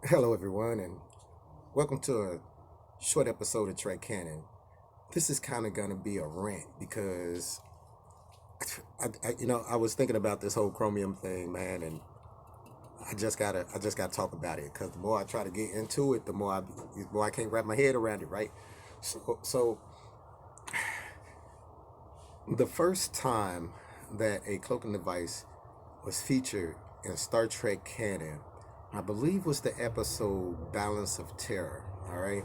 Hello, everyone, and welcome to a short episode of Trek Canon. This is kind of gonna be a rant because I was thinking about this whole Chromium thing, man, and I just gotta talk about it because the more I try to get into it, the more I can't wrap my head around it, right? So the first time that a cloaking device was featured in Star Trek canon, I believe was the episode Balance of Terror. All right.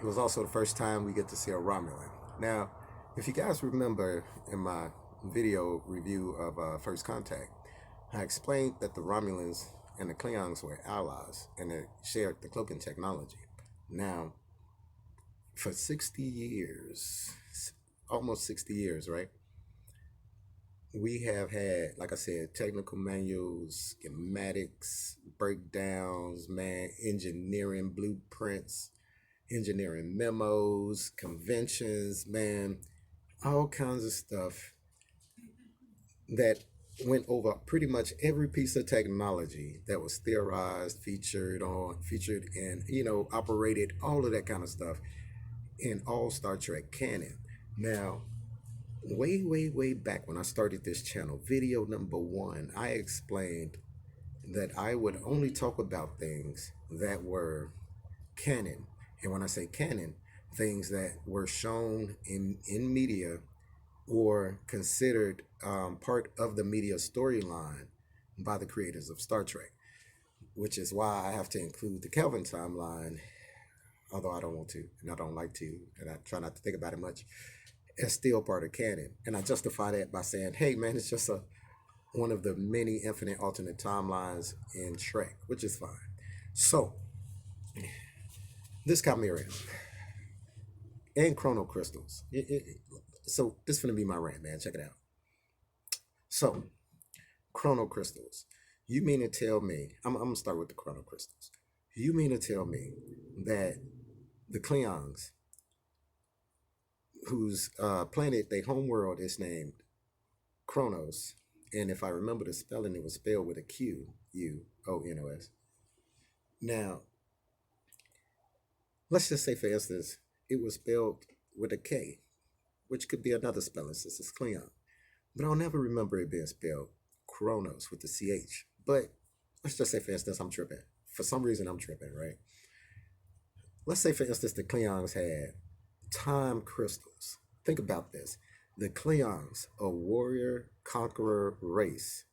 It was also the first time we get to see a Romulan. Now, if you guys remember in my video review of First Contact, I explained that the Romulans and the Klingons were allies and they shared the cloaking technology. Now, for 60 years, almost 60 years, right? We have had, like I said, technical manuals, schematics, breakdowns, man, engineering blueprints, engineering memos, conventions, man, all kinds of stuff that went over pretty much every piece of technology that was theorized, featured and operated, all of that kind of stuff in all Star Trek canon. Now, way back when I started this channel, video number one, I explained that I would only talk about things that were canon. And when I say canon, things that were shown in media or considered part of the media storyline by the creators of Star Trek, which is why I have to include the Kelvin timeline, although I don't want to, and I don't like to, and I try not to think about it much, as still part of canon. And I justify that by saying, hey, man, it's just one of the many infinite alternate timelines in Trek, which is fine. So, this Commerium and Chrono Crystals. So this is gonna be my rant, man. Check it out. So, Chrono Crystals. You mean to tell me? I'm gonna start with the Chrono Crystals. You mean to tell me that the Klingons, whose planet, their home world, is named Kronos, and if I remember the spelling, it was spelled with a Q, Uonos. Now, let's just say, for instance, it was spelled with a K, which could be another spelling since it's Klingon. But I'll never remember it being spelled Kronos with the CH. But let's just say, for instance, I'm tripping. For some reason, I'm tripping, right? Let's say, for instance, the Klingons had time crystals. Think about this. The Klingons, a warrior conqueror race,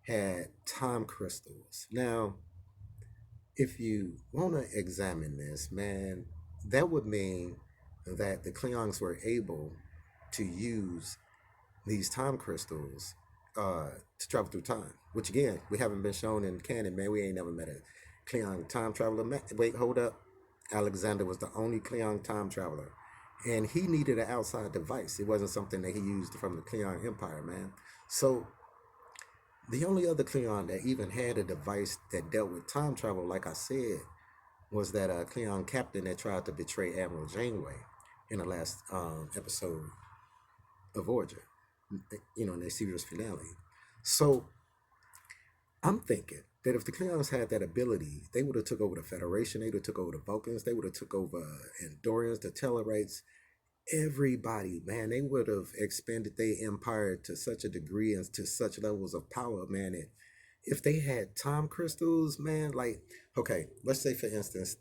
had time crystals. Now, if you want to examine this, man, that would mean that the Klingons were able to use these time crystals to travel through time, which again, we haven't been shown in canon, man. We ain't never met a Klingon time traveler. Wait, hold up. Alexander was the only Klingon time traveler. And he needed an outside device. It wasn't something that he used from the Klingon Empire, man. So the only other Klingon that even had a device that dealt with time travel, like I said, was that Klingon captain that tried to betray Admiral Janeway in the last episode of Voyager, in the series finale. So I'm thinking that if the Klingons had that ability, they would have took over the Federation, they would have took over the Vulcans, they would have took over Andorians, the Tellarites, everybody, man. They would have expanded their empire to such a degree and to such levels of power, man. And if they had time crystals, man, like, okay, let's say for instance,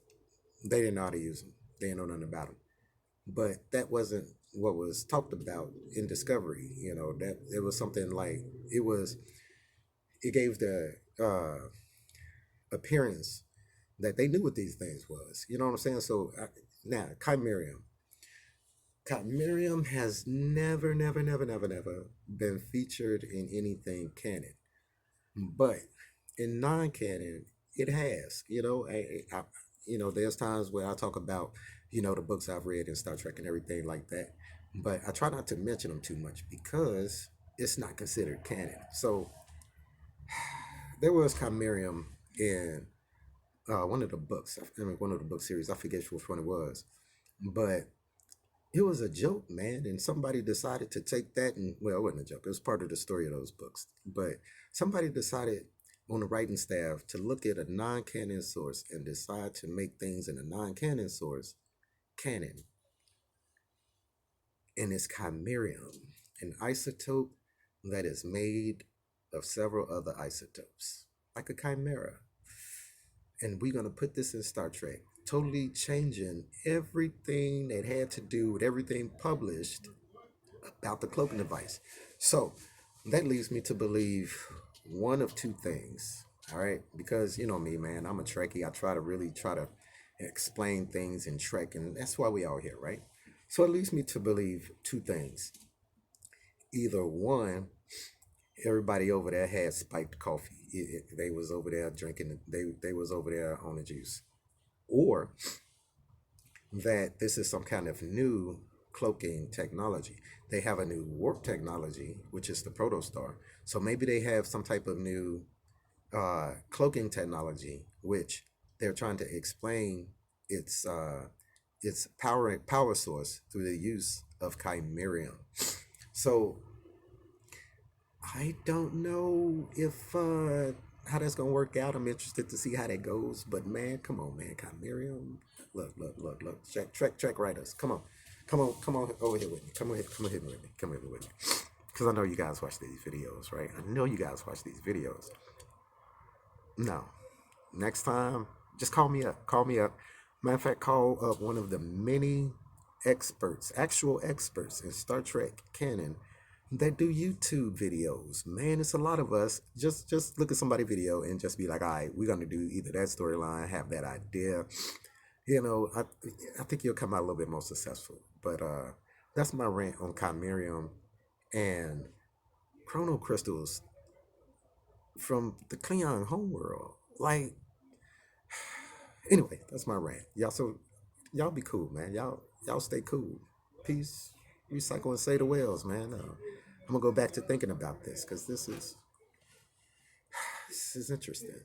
they didn't know how to use them, they didn't know nothing about them, but that wasn't what was talked about in Discovery. That it was something like it gave the appearance that they knew what these things was. You know what I'm saying? So now Chimerium has never been featured in anything canon, but in non-canon, it has. There's times where I talk about, the books I've read in Star Trek and everything like that, but I try not to mention them too much because it's not considered canon. So there was Chimerium in one of the books. I mean, one of the book series. I forget which one it was, but it was a joke, man. And somebody decided to take that and, well, it wasn't a joke. It was part of the story of those books. But somebody decided on the writing staff to look at a non-canon source and decide to make things in a non-canon source canon. And it's Chimerium, an isotope that is made of several other isotopes, like a chimera. And we're going to put this in Star Trek, totally changing everything that had to do with everything published about the cloaking device. So that leads me to believe one of two things. All right, because you know me, man, I'm a Trekkie. I try to explain things in Trek, and that's why we all here, right? So it leads me to believe two things. Either one, everybody over there had spiked coffee. They was over there drinking. They was over there on the juice, or that this is some kind of new cloaking technology. They have a new warp technology, which is the protostar. So maybe they have some type of new cloaking technology, which they're trying to explain its power source through the use of Chimerium. So I don't know if how that's gonna work out. I'm interested to see how that goes. But man, come on, man, Chimerium. Look. Check writers. Come on over here with me. Come on here with me. Come here with me. Because I know you guys watch these videos, right? I know you guys watch these videos. No. Next time, just call me up. Call me up. Matter of fact, call up one of the many experts, actual experts in Star Trek canon that do YouTube videos. Man, it's a lot of us. Just look at somebody's video and just be like, all right, we're gonna do either that storyline, have that idea. You know, I think you'll come out a little bit more successful. But that's my rant on Commerium and Chrono Crystals from the Klingon homeworld. Like, anyway, that's my rant. Y'all be cool, man. Y'all stay cool. Peace, recycle, and say the whales, man. I'm gonna go back to thinking about this because this is interesting.